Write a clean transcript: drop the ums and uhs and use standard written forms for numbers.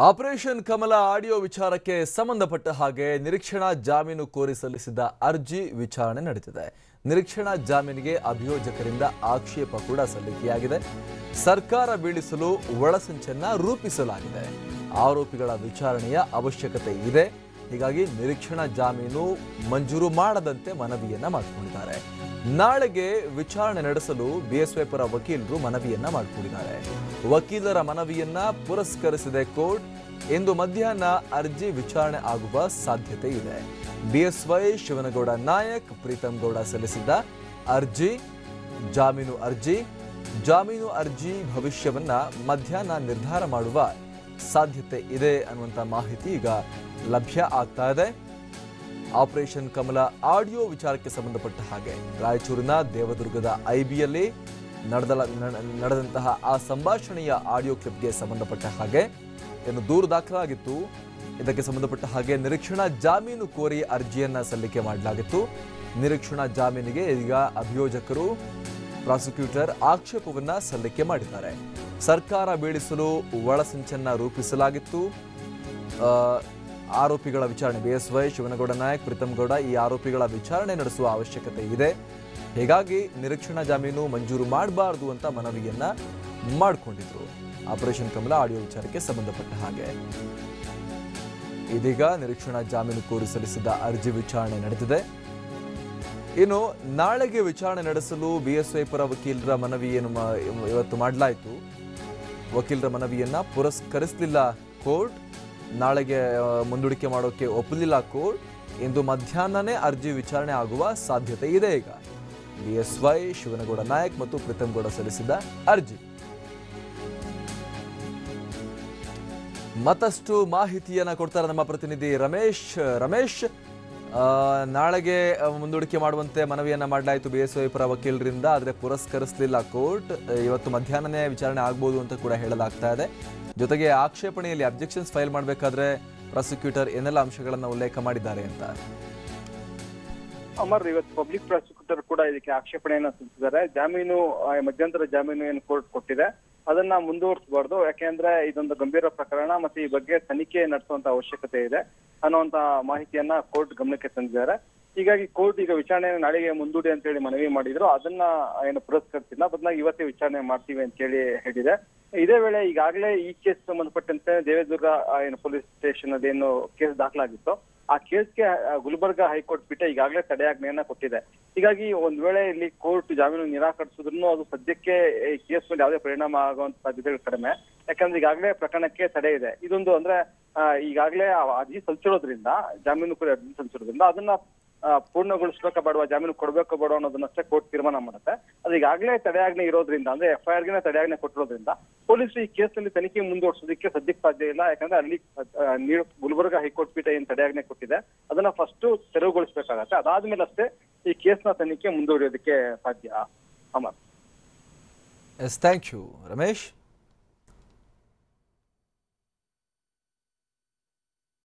Operation ಕಮಲ audio ವಿಚಾರಕ್ಕೆ ಸಂಬಂಧಪಟ್ಟ ಹಾಗೆ ನಿರೀಕ್ಷಣಾ ಜಾಮೀನು ಕೋರಿ ಸಲ್ಲಿಸಿದ ಅರ್ಜಿ ವಿಚಾರಣೆ ನಡೆದಿದೆ. ನಿರೀಕ್ಷಣಾ ಜಾಮೀನಿಗೆ ಅಭಿಯೋಜಕರಿಂದ ಆಕ್ಷೇಪ ಕೂಡ ಸಲ್ಲಿಕೆಯಾಗಿದೆ. ಸರ್ಕಾರ ಬೀಳಿಸಲು ಒಳಸಂಚನ್ನ ರೂಪಿಸಲಾಗಿದೆ. ಆರೋಪಿಗಳ ವಿಚಾರಣೆಯ ಅವಶ್ಯಕತೆ ಇದೆ. ಹೀಗಾಗಿ ನಿರೀಕ್ಷಣಾ ಜಾಮೀನು ಮಂಜೂರು ಮಾಡದಂತೆ ಮನವಿಯನ್ನ ಮಾಡಿಕೊಂಡಿದ್ದಾರೆ. ನಾಳೆಗೆ ವಿಚಾರಣೆ ನಡೆಸಲು ಬಿಎಸ್ವೈ ಪರ ವಕೀಲರು ಮನವಿಯನ್ನ ಮಾಡಿಕೊಂಡಿದ್ದಾರೆ. ವಕೀಲರ ಮನವಿಯನ್ನ ಪುರಸ್ಕರಿಸಿದೆ ಕೋರ್ಟ್. ಇಂದು ಮಧ್ಯಾಹ್ನ ಅರ್ಜಿ ವಿಚಾರಣೆ ಆಗುವ ಸಾಧ್ಯತೆ ಇದೆ. ಬಿಎಸ್ವೈ, ಶಿವನಗೌಡ ನಾಯಕ್, ಪ್ರೀತಮ್ ಗೌಡ ಸಲ್ಲಿಸಿದ್ದ ಜಾಮೀನು ಅರ್ಜಿ ಭವಿಷ್ಯವನ್ನ ಮಧ್ಯಾಹ್ನ ನಿರ್ಧಾರ ಮಾಡುವ ಸಾಧ್ಯತೆ ಇದೆ ಅನ್ನುವಂಥ ಮಾಹಿತಿ ಈಗ ಲಭ್ಯ ಆಗ್ತಾ ಇದೆ. ಆಪರೇಷನ್ ಕಮಲ ಆಡಿಯೋ ವಿಚಾರಕ್ಕೆ ಸಂಬಂಧಪಟ್ಟ ಹಾಗೆ ರಾಯಚೂರಿನ ದೇವದುರ್ಗದ ಐಬಿಯಲ್ಲಿ ನಡೆದಂತಹ ಆ ಸಂಭಾಷಣೆಯ ಆಡಿಯೋ ಕ್ಲಿಪ್ಗೆ ಸಂಬಂಧಪಟ್ಟ ಹಾಗೆ ಏನು ದೂರು ದಾಖಲಾಗಿತ್ತು. ಇದಕ್ಕೆ ಸಂಬಂಧಪಟ್ಟ ಹಾಗೆ ನಿರೀಕ್ಷಣಾ ಜಾಮೀನು ಕೋರಿ ಅರ್ಜಿಯನ್ನ ಸಲ್ಲಿಕೆ ಮಾಡಲಾಗಿತ್ತು. ನಿರೀಕ್ಷಣಾ ಜಾಮೀನಿಗೆ ಈಗ ಅಭಿಯೋಜಕರು, ಪ್ರಾಸಿಕ್ಯೂಟರ್ ಆಕ್ಷೇಪವನ್ನ ಸಲ್ಲಿಕೆ ಮಾಡಿದ್ದಾರೆ. ಸರ್ಕಾರ ಬೀಳಿಸಲು ಒಳಸಂಚನ್ನ ರೂಪಿಸಲಾಗಿತ್ತು. ಆರೋಪಿಗಳ ವಿಚಾರಣೆ ಬಿಎಸ್ವೈ, ಶಿವನಗೌಡ ನಾಯಕ್, ಪ್ರೀತಮ್ ಗೌಡ ಈ ಆರೋಪಿಗಳ ವಿಚಾರಣೆ ನಡೆಸುವ ಅವಶ್ಯಕತೆ ಇದೆ. ಹೀಗಾಗಿ ನಿರೀಕ್ಷಣಾ ಜಾಮೀನು ಮಂಜೂರು ಮಾಡಬಾರದು ಅಂತ ಮನವಿಯನ್ನ ಮಾಡಿಕೊಂಡಿದ್ರು. ಆಪರೇಷನ್ ಕಮಲ ಆಡಿಯೋ ವಿಚಾರಕ್ಕೆ ಸಂಬಂಧಪಟ್ಟ ಹಾಗೆ ಇದೀಗ ನಿರೀಕ್ಷಣಾ ಜಾಮೀನು ಕೋರಿ ಸಲ್ಲಿಸಿದ ಅರ್ಜಿ ವಿಚಾರಣೆ ನಡೆದಿದೆ. ಇನ್ನು ನಾಳೆಗೆ ವಿಚಾರಣೆ ನಡೆಸಲು ಬಿಎಸ್ವೈ ಪರ ವಕೀಲರ ಮನವಿಯನ್ನು ಇವತ್ತು ಮಾಡಲಾಯಿತು. ವಕೀಲರ ಮನವಿಯನ್ನ ಪುರಸ್ಕರಿಸಲಿಲ್ಲ ಕೋರ್ಟ್. ನಾಳೆಗೆ ಮುಂದೂಡಿಕೆ ಮಾಡೋಕೆ ಒಪ್ಪಲಿಲ್ಲ ಕೋರ್ಟ್. ಇಂದು ಮಧ್ಯಾಹ್ನನೇ ಅರ್ಜಿ ವಿಚಾರಣೆ ಆಗುವ ಸಾಧ್ಯತೆ ಇದೆ. ಈಗ ಬಿಎಸ್ವೈ, ಶಿವನಗೌಡ ನಾಯಕ್ ಮತ್ತು ಪ್ರೀತಮ್ ಗೌಡ ಸಲ್ಲಿಸಿದ ಅರ್ಜಿ. ಮತ್ತಷ್ಟು ಮಾಹಿತಿಯನ್ನ ಕೊಡ್ತಾರೆ ನಮ್ಮ ಪ್ರತಿನಿಧಿ ರಮೇಶ್. ನಾಳೆಗೆ ಮುಂದೂಡಿಕೆ ಮಾಡುವಂತೆ ಮನವಿಯನ್ನ ಮಾಡಲಾಯಿತು ಬಿಎಸ್ವೈ ಪರ ವಕೀಲರಿಂದ, ಆದರೆ ಪುರಸ್ಕರಿಸಲಿಲ್ಲ ಕೋರ್ಟ್. ಇವತ್ತು ಮಧ್ಯಾಹ್ನನೇ ವಿಚಾರಣೆ ಆಗ್ಬೋದು ಅಂತ ಕೂಡ ಹೇಳಲಾಗ್ತಾ ಇದೆ. ಜೊತೆಗೆ ಆಕ್ಷೇಪಣೆಯಲ್ಲಿ ಅಬ್ಜೆಕ್ಷನ್ಸ್ ಫೈಲ್ ಮಾಡಬೇಕಾದ್ರೆ ಪ್ರಾಸಿಕ್ಯೂಟರ್ ಏನೆಲ್ಲ ಅಂಶಗಳನ್ನು ಉಲ್ಲೇಖ ಮಾಡಿದ್ದಾರೆ ಅಂತ ಅಮರ್, ಇವತ್ತು ಪಬ್ಲಿಕ್ ಪ್ರಾಸಿಕ್ಯೂಟರ್ ಕೂಡ ಇದಕ್ಕೆ ಆಕ್ಷೇಪಣೆಯನ್ನ ಸಲ್ಲಿಸಿದ್ದಾರೆ. ಮಧ್ಯಂತರ ಜಾಮೀನು ಏನು ಕೋರ್ಟ್ ಕೊಟ್ಟಿದೆ ಅದನ್ನ ಮುಂದುವರಿಸಬಾರ್ದು, ಯಾಕೆಂದ್ರೆ ಇದೊಂದು ಗಂಭೀರ ಪ್ರಕರಣ ಮತ್ತೆ ಈ ಬಗ್ಗೆ ತನಿಖೆ ನಡೆಸುವಂತ ಅವಶ್ಯಕತೆ ಇದೆ ಅನ್ನುವಂತ ಮಾಹಿತಿಯನ್ನ ಕೋರ್ಟ್ ಗಮನಕ್ಕೆ ತಂದಿದ್ದಾರೆ. ಹೀಗಾಗಿ ಕೋರ್ಟ್ ಈಗ ವಿಚಾರಣೆ ನಾಳೆಗೆ ಮುಂದೂಡಿ ಅಂತ ಹೇಳಿ ಮನವಿ ಮಾಡಿದ್ರು. ಅದನ್ನ ಏನು ಪುರಸ್ಕರಿಸಿಲ್ಲ, ಬದಲಾಗಿ ಇವತ್ತೇ ವಿಚಾರಣೆ ಮಾಡ್ತೀವಿ ಅಂತ ಹೇಳಿ ಹೇಳಿದೆ. ಇದೇ ವೇಳೆ ಈಗಾಗಲೇ ಈ ಕೇಸ್ ಸಂಬಂಧಪಟ್ಟಂತೆ ದೇವದುರ್ಗ ಪೊಲೀಸ್ ಸ್ಟೇಷನ್ ಅಲ್ಲಿ ಏನು ಕೇಸ್ ದಾಖಲಾಗಿತ್ತು, ಆ ಕೇಸ್ಗೆ ಗುಲ್ಬರ್ಗಾ ಹೈಕೋರ್ಟ್ ಪೀಠ ಈಗಾಗಲೇ ತಡೆಯಾಜ್ಞೆಯನ್ನ ಕೊಟ್ಟಿದೆ. ಹೀಗಾಗಿ ಒಂದ್ ವೇಳೆ ಇಲ್ಲಿ ಕೋರ್ಟ್ ಜಾಮೀನು ನಿರಾಕರಿಸಿದ್ರು ಅದು ಸದ್ಯಕ್ಕೆ ಈ ಕೇಸ್ ಮೇಲೆ ಯಾವುದೇ ಪರಿಣಾಮ ಆಗುವಂತ ಸಾಧ್ಯತೆಗಳು ಕಡಿಮೆ. ಯಾಕಂದ್ರೆ ಈಗಾಗಲೇ ಪ್ರಕರಣಕ್ಕೆ ತಡೆ ಇದೆ. ಇದೊಂದು ಅಂದ್ರೆ ಈಗಾಗಲೇ ಅರ್ಜಿ ಸಲ್ಲಿಸಿರೋದ್ರಿಂದ, ಜಾಮೀನು ಕೂಡ ಅರ್ಜಿ ಸಲ್ಲಿಸಿರೋದ್ರಿಂದ ಅದನ್ನ ಪೂರ್ಣಗೊಳಿಸ್ಬೇಕಾ ಬೇಡವಾ, ಜಾಮೀನು ಕೊಡ್ಬೇಕು ಬೇಡ ಅನ್ನೋದನ್ನಷ್ಟೇ ಕೋರ್ಟ್ ತೀರ್ಮಾನ ಮಾಡುತ್ತೆ. ಅದು ಈಗಾಗಲೇ ತಡೆಯಾಜ್ಞೆ ಇರೋದ್ರಿಂದ, ಅಂದ್ರೆ FIR ಗೆ ತಡೆಯಾಜ್ಞೆ ಕೊಟ್ಟಿರೋದ್ರಿಂದ ಪೊಲೀಸರು ಈ ಕೇಸ್ನಲ್ಲಿ ತನಿಖೆ ಮುಂದುವರಿಸೋದಕ್ಕೆ ಸದ್ಯಕ್ಕೆ ಸಾಧ್ಯ ಇಲ್ಲ. ಯಾಕಂದ್ರೆ ಅಲ್ಲಿ ಗುಲ್ಬರ್ಗಾ ಹೈಕೋರ್ಟ್ ಪೀಠ ಏನ್ ತಡೆಯಾಜ್ಞೆ ಕೊಟ್ಟಿದೆ ಅದನ್ನ ಫಸ್ಟ್ ತೆರವುಗೊಳಿಸಬೇಕಾಗತ್ತೆ. ಅದಾದ್ಮೇಲೆ ಅಷ್ಟೇ ಈ ಕೇಸ್ನ ತನಿಖೆ ಮುಂದುವರಿಯೋದಕ್ಕೆ ಸಾಧ್ಯ. Amar, thank you Ramesh.